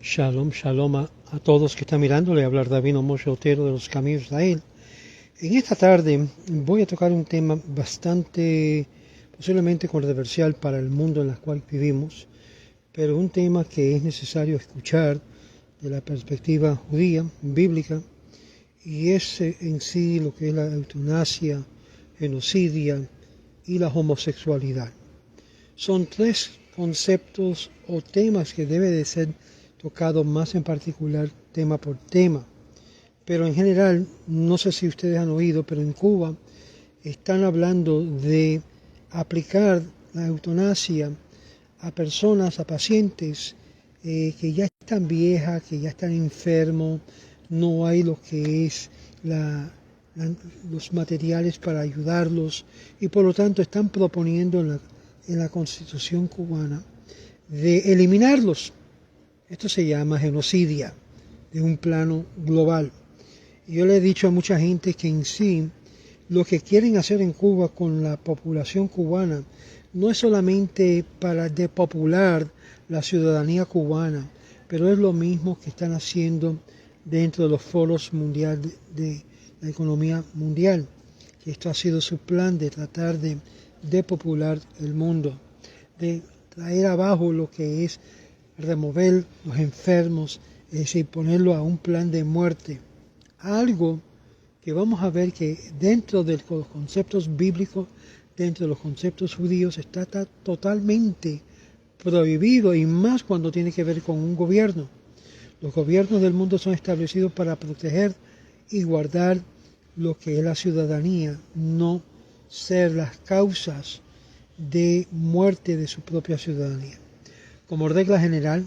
Shalom, shalom a todos que están mirando. Le habla Davino Moshe Otero de los Caminos de Israel. En esta tarde voy a tocar un tema bastante, posiblemente controversial para el mundo en el cual vivimos, pero un tema que es necesario escuchar de la perspectiva judía, bíblica, y es en sí lo que es la eutanasia, genocidio y la homosexualidad. Son tres conceptos o temas que debe de ser tocado más en particular tema por tema. Pero en general, no sé si ustedes han oído, pero en Cuba están hablando de aplicar la eutanasia a personas, a pacientes que ya están viejas, que ya están enfermos, no hay lo que es los materiales para ayudarlos y por lo tanto están proponiendo en la Constitución cubana de eliminarlos. Esto se llama genocidio de un plano global. Yo le he dicho a mucha gente que en sí lo que quieren hacer en Cuba con la población cubana no es solamente para depopular la ciudadanía cubana, pero es lo mismo que están haciendo dentro de los foros mundiales de la economía mundial, que esto ha sido su plan de tratar de depopular el mundo, de traer abajo lo que es remover los enfermos, es decir, ponerlo a un plan de muerte. Algo que vamos a ver que dentro de los conceptos bíblicos, dentro de los conceptos judíos, está totalmente prohibido, y más cuando tiene que ver con un gobierno. Los gobiernos del mundo son establecidos para proteger y guardar lo que es la ciudadanía, no ser las causas de muerte de su propia ciudadanía. Como regla general,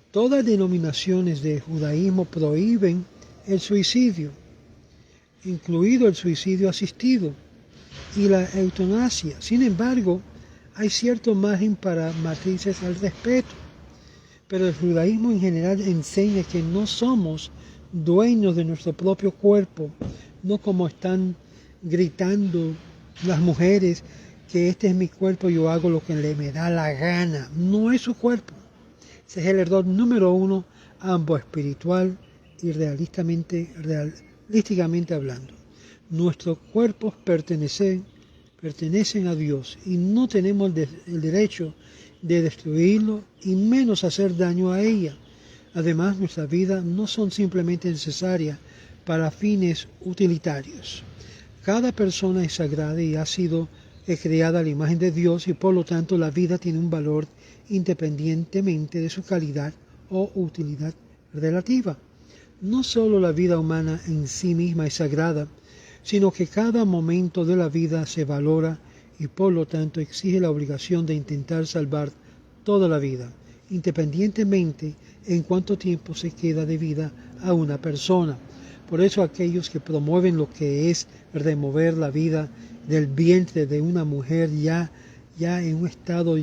todas denominaciones de judaísmo prohíben el suicidio, incluido el suicidio asistido y la eutanasia. Sin embargo, hay cierto margen para matices al respecto, pero el judaísmo en general enseña que no somos dueños de nuestro propio cuerpo, no como están gritando las mujeres, que este es mi cuerpo, yo hago lo que me da la gana. No es su cuerpo. Ese es el error número uno, ambos espiritual y realísticamente hablando. Nuestros cuerpos pertenecen a Dios y no tenemos el derecho de destruirlo y menos hacer daño a ella. Además, nuestras vidas no son simplemente necesarias para fines utilitarios. Cada persona es sagrada y ha sido creada a la imagen de Dios y por lo tanto la vida tiene un valor independientemente de su calidad o utilidad relativa. No solo la vida humana en sí misma es sagrada, sino que cada momento de la vida se valora y por lo tanto exige la obligación de intentar salvar toda la vida, independientemente en cuánto tiempo se queda de vida a una persona. Por eso aquellos que promueven lo que es remover la vida del vientre de una mujer ya en un estado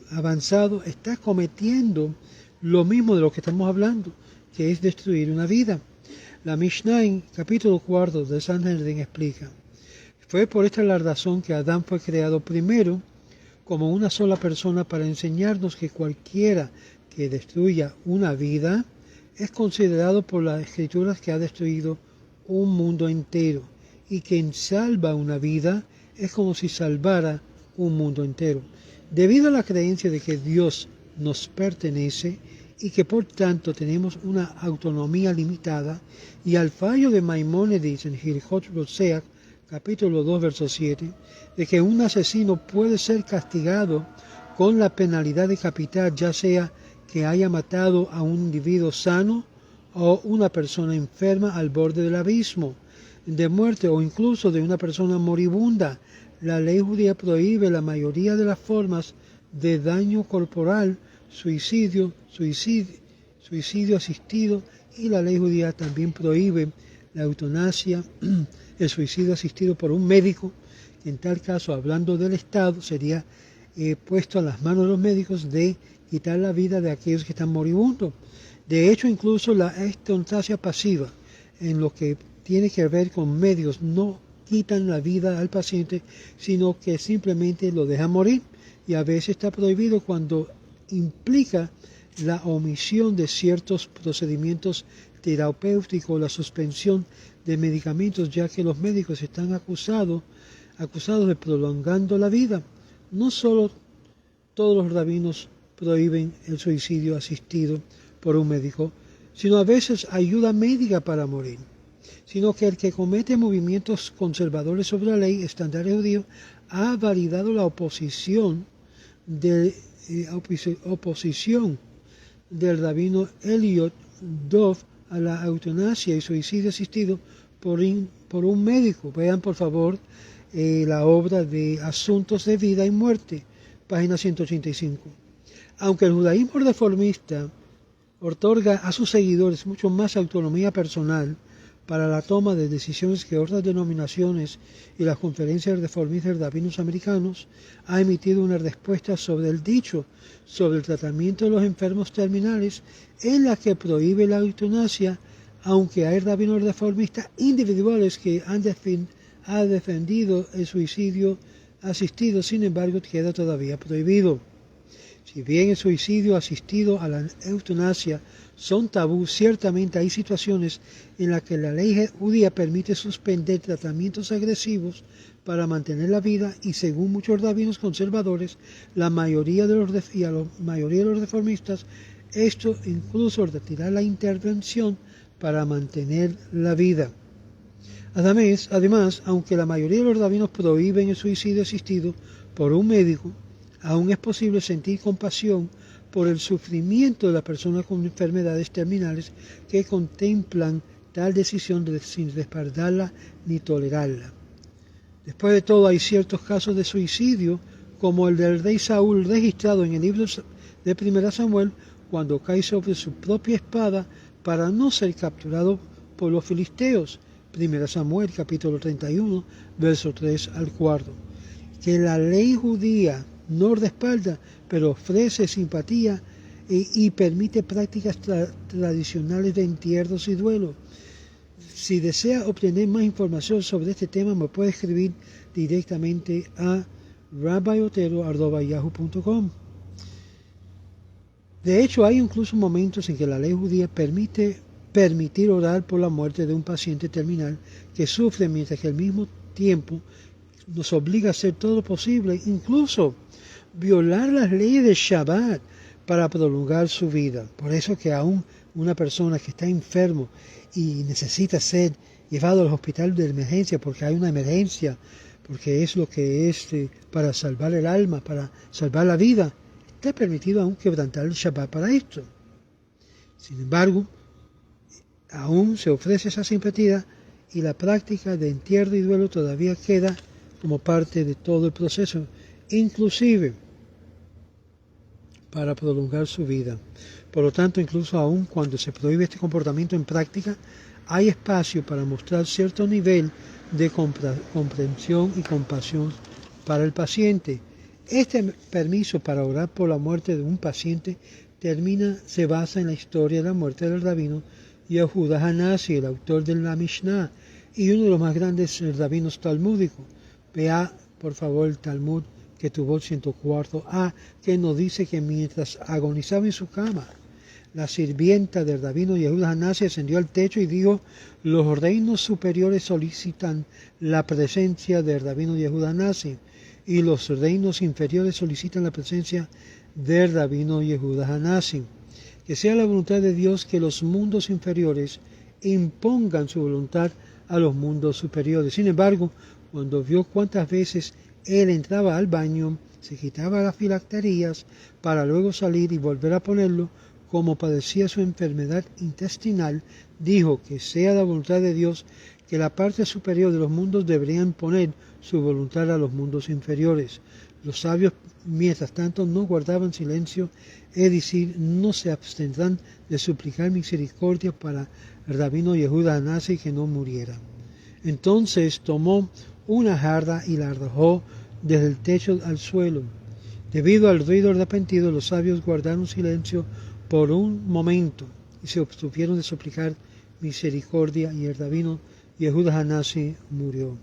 avanzado, está cometiendo lo mismo de lo que estamos hablando, que es destruir una vida. La Mishnah en capítulo 4 de Sanhedrin explica: fue por esta la razón que Adán fue creado primero como una sola persona, para enseñarnos que cualquiera que destruya una vida es considerado por las Escrituras que ha destruido un mundo entero, y quien salva una vida es como si salvara un mundo entero. Debido a la creencia de que Dios nos pertenece y que por tanto tenemos una autonomía limitada, y al fallo de Maimónides en Hilchot Rotzeach, capítulo 2, verso 7, de que un asesino puede ser castigado con la penalidad de capital, ya sea que haya matado a un individuo sano o una persona enferma al borde del abismo de muerte, o incluso de una persona moribunda. La ley judía prohíbe la mayoría de las formas de daño corporal, suicidio asistido, y la ley judía también prohíbe la eutanasia, el suicidio asistido por un médico, que en tal caso, hablando del Estado, sería puesto a las manos de los médicos de quitar la vida de aquellos que están moribundos. De hecho, incluso la eutanasia pasiva, en lo que tiene que ver con medios, no quitan la vida al paciente, sino que simplemente lo dejan morir, y a veces está prohibido cuando implica la omisión de ciertos procedimientos terapéuticos, la suspensión de medicamentos, ya que los médicos están acusados de prolongando la vida. No solo todos los rabinos prohíben el suicidio asistido por un médico, sino a veces ayuda médica para morir, sino que el que comete movimientos conservadores sobre la ley, estándares judíos, ha validado la oposición del rabino Elliot Dov a la eutanasia y suicidio asistido por un médico. Vean por favor la obra de Asuntos de Vida y Muerte, página 185. Aunque el judaísmo reformista otorga a sus seguidores mucho más autonomía personal para la toma de decisiones que otras denominaciones y las conferencias reformistas de rabinos americanos, ha emitido una respuesta sobre el dicho sobre el tratamiento de los enfermos terminales, en la que prohíbe la eutanasia, aunque hay rabinos reformistas individuales que han defendido el suicidio asistido, sin embargo queda todavía prohibido. Si bien el suicidio asistido a la eutanasia son tabú, ciertamente hay situaciones en las que la ley judía permite suspender tratamientos agresivos para mantener la vida, y según muchos rabinos conservadores, la mayoría de los reformistas, esto incluso retirar la intervención para mantener la vida. Además, aunque la mayoría de los rabinos prohíben el suicidio asistido por un médico, aún es posible sentir compasión por el sufrimiento de las personas con enfermedades terminales que contemplan tal decisión sin respaldarla ni tolerarla. Después de todo, hay ciertos casos de suicidio, como el del rey Saúl, registrado en el libro de 1 Samuel, cuando cae sobre su propia espada para no ser capturado por los filisteos. 1 Samuel, capítulo 31, versos 3 al 4. Que la ley judía no respalda, pero ofrece simpatía y permite prácticas tradicionales de entierros y duelo. Si desea obtener más información sobre este tema, me puede escribir directamente a rabbiotero@yahoo.com. De hecho, hay incluso momentos en que la ley judía permitir orar por la muerte de un paciente terminal que sufre, mientras que al mismo tiempo nos obliga a hacer todo lo posible, incluso violar las leyes de Shabbat para prolongar su vida. Por eso que aún una persona que está enfermo y necesita ser llevado al hospital de emergencia porque hay una emergencia, porque es lo que es para salvar el alma, para salvar la vida, está permitido aún quebrantar el Shabbat para esto. Sin embargo, aún se ofrece esa simpatía, y la práctica de entierro y duelo todavía queda como parte de todo el proceso, inclusive para prolongar su vida. Por lo tanto, incluso aún cuando se prohíbe este comportamiento en práctica, hay espacio para mostrar cierto nivel de comprensión y compasión para el paciente. Este permiso para orar por la muerte de un paciente se basa en la historia de la muerte del rabino Yehuda Hanasi, el autor de la Mishnah y uno de los más grandes rabinos talmúdicos. Vea, por favor, el Talmud que tuvo el 104a, que nos dice que mientras agonizaba en su cama, la sirvienta del rabino Yehuda Hanasi ascendió al techo y dijo: los reinos superiores solicitan la presencia del rabino Yehuda Hanasi, y los reinos inferiores solicitan la presencia del rabino Yehuda Hanasi. Que sea la voluntad de Dios que los mundos inferiores impongan su voluntad a los mundos superiores. Sin embargo, cuando vio cuántas veces él entraba al baño, se quitaba las filacterías para luego salir y volver a ponerlo, como padecía su enfermedad intestinal, dijo que sea la voluntad de Dios que la parte superior de los mundos deberían poner su voluntad a los mundos inferiores. Los sabios, mientras tanto, no guardaban silencio, es decir, no se abstendrán de suplicar misericordia para el rabino Yehuda Hanasi que no muriera. Entonces tomó una jarra y la arrojó desde el techo al suelo. Debido al ruido repentino, los sabios guardaron silencio por un momento y se abstuvieron de suplicar misericordia, y el rabino Yehuda Hanasi murió.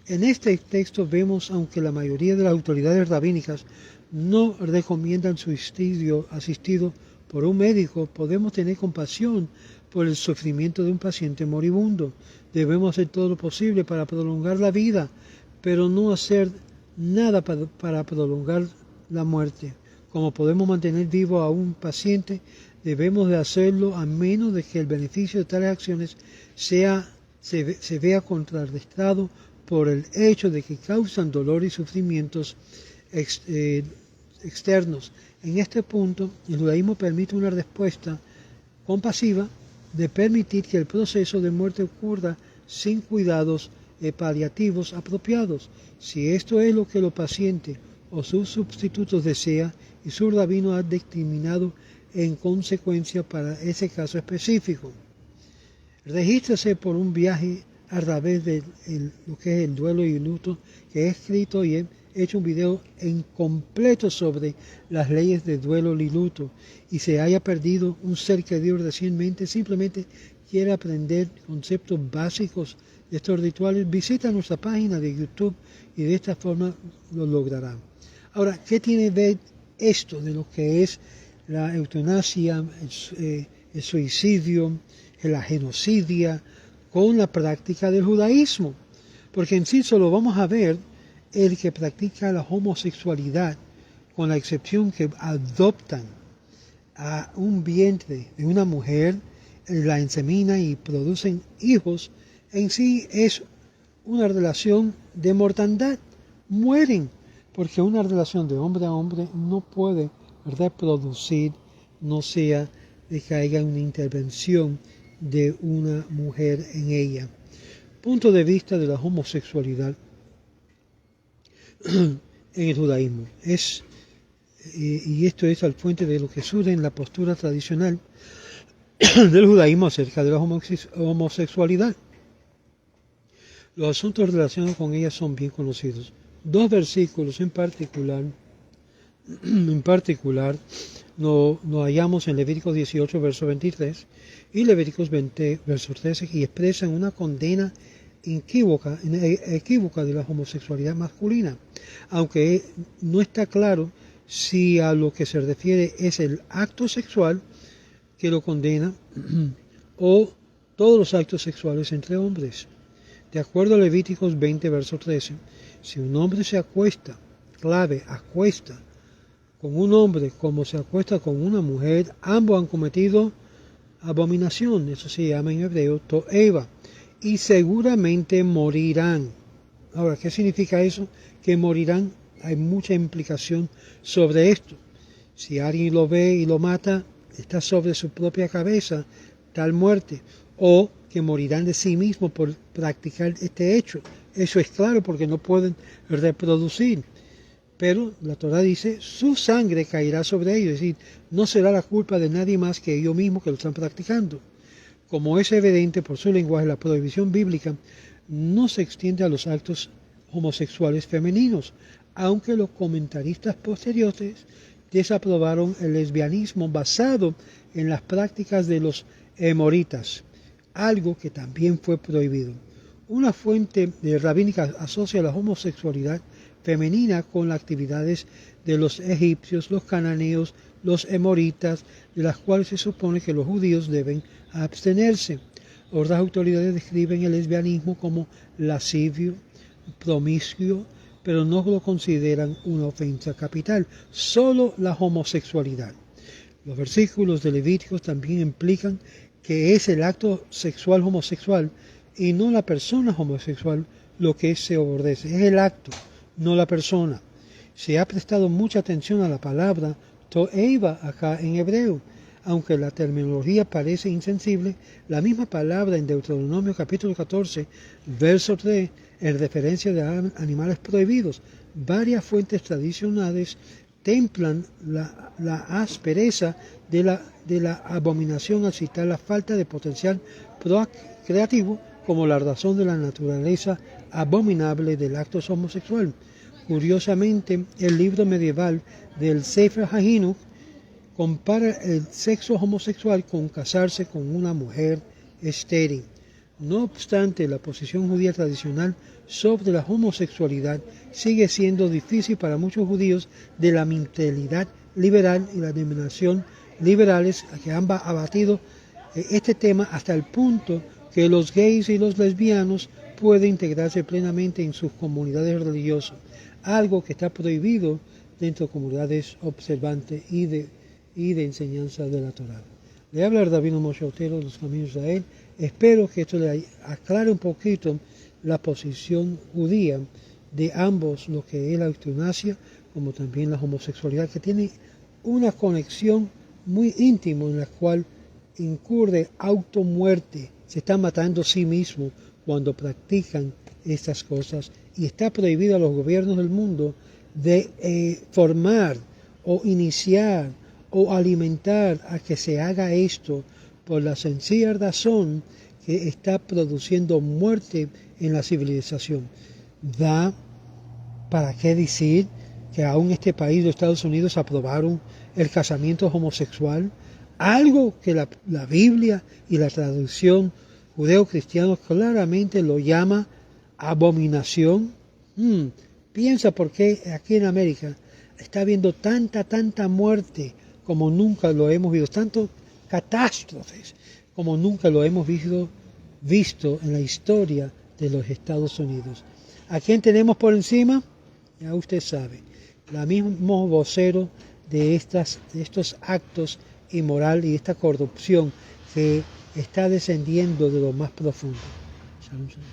En este texto vemos, aunque la mayoría de las autoridades rabínicas no recomiendan suicidio asistido por un médico, podemos tener compasión por el sufrimiento de un paciente moribundo. Debemos hacer todo lo posible para prolongar la vida, pero no hacer nada para prolongar la muerte. Como podemos mantener vivo a un paciente, debemos de hacerlo a menos de que el beneficio de tales acciones se vea contrarrestado por el hecho de que causan dolor y sufrimientos externos. En este punto, el judaísmo permite una respuesta compasiva de permitir que el proceso de muerte ocurra sin cuidados paliativos apropiados. Si esto es lo que el paciente o sus sustitutos desea y su rabino ha determinado en consecuencia para ese caso específico. Regístrese por un viaje a través de lo que es el duelo y el luto, que he escrito y he hecho un video en completo sobre las leyes de duelo y luto, y se haya perdido un ser querido recientemente, simplemente quiere aprender conceptos básicos de estos rituales, visita nuestra página de YouTube y de esta forma lo logrará. Ahora, ¿qué tiene que ver esto de lo que es la eutanasia, el suicidio, la genocidia, con la práctica del judaísmo? Porque en sí solo vamos a ver el que practica la homosexualidad, con la excepción que adoptan a un vientre de una mujer, la inseminan y producen hijos, en sí es una relación de mortandad. Mueren, porque una relación de hombre a hombre no puede reproducir, no sea de que haya una intervención de una mujer en ella. Punto de vista de la homosexualidad en el judaísmo y esto es al fuente de lo que surge en la postura tradicional del judaísmo acerca de la homosexualidad. Los asuntos relacionados con ella son bien conocidos. Dos versículos en particular nos hallamos en Levíticos 18, verso 23 y Levíticos 20, verso 13, que expresan una condena equívoca de la homosexualidad masculina, aunque no está claro si a lo que se refiere es el acto sexual que lo condena o todos los actos sexuales entre hombres. De acuerdo a Levíticos 20, verso 13, si un hombre se acuesta con un hombre como se acuesta con una mujer, ambos han cometido abominación, eso se llama en hebreo to'eva, y seguramente morirán. Ahora, ¿qué significa eso? Que morirán. Hay mucha implicación sobre esto. Si alguien lo ve y lo mata, está sobre su propia cabeza tal muerte, o que morirán de sí mismos por practicar este hecho. Eso es claro porque no pueden reproducir. Pero la Torah dice, su sangre caerá sobre ellos, es decir, no será la culpa de nadie más que ellos mismos que lo están practicando. Como es evidente por su lenguaje, la prohibición bíblica no se extiende a los actos homosexuales femeninos, aunque los comentaristas posteriores desaprobaron el lesbianismo basado en las prácticas de los emoritas, algo que también fue prohibido. Una fuente rabínica asocia la homosexualidad femenina con las actividades de los egipcios, los cananeos, los emoritas, de las cuales se supone que los judíos deben abstenerse. Otras autoridades describen el lesbianismo como lascivio, promiscuo, pero no lo consideran una ofensa capital, solo la homosexualidad. Los versículos de Levíticos también implican que es el acto sexual homosexual y no la persona homosexual lo que se obedece, es el acto, no la persona. Se ha prestado mucha atención a la palabra to'eva acá en hebreo, aunque la terminología parece insensible. La misma palabra en Deuteronomio capítulo 14, verso 3, en referencia de animales prohibidos. Varias fuentes tradicionales templan la aspereza de la abominación al citar la falta de potencial procreativo como la razón de la naturaleza abominable del acto homosexual. Curiosamente, el libro medieval del Sefer HaHinuch compara el sexo homosexual con casarse con una mujer estéril. No obstante, la posición judía tradicional sobre la homosexualidad sigue siendo difícil para muchos judíos de la mentalidad liberal y la denominación liberales que han abatido este tema hasta el punto que los gays y los lesbianos pueden integrarse plenamente en sus comunidades religiosas, algo que está prohibido dentro de comunidades observantes y de enseñanza de la Torá. Le habla Rabino Moshe Otero de los Caminos de Israel. Espero que esto le aclare un poquito la posición judía de ambos, lo que es la eutanasia como también la homosexualidad, que tiene una conexión muy íntima en la cual incurre automuerte, se está matando a sí mismo cuando practican estas cosas, y está prohibido a los gobiernos del mundo de formar o iniciar o alimentar a que se haga esto por la sencilla razón que está produciendo muerte en la civilización. Da para qué decir que aún este país, los Estados Unidos, aprobaron el casamiento homosexual, algo que la Biblia y la tradición judeo-cristiana claramente lo llama abominación. Piensa por qué aquí en América está habiendo tanta muerte como nunca lo hemos visto, tantas catástrofes como nunca lo hemos visto en la historia de los Estados Unidos. ¿A quién tenemos por encima? Ya usted sabe, la mismo vocero de estos actos inmoral y esta corrupción que está descendiendo de lo más profundo. Shalom, shalom.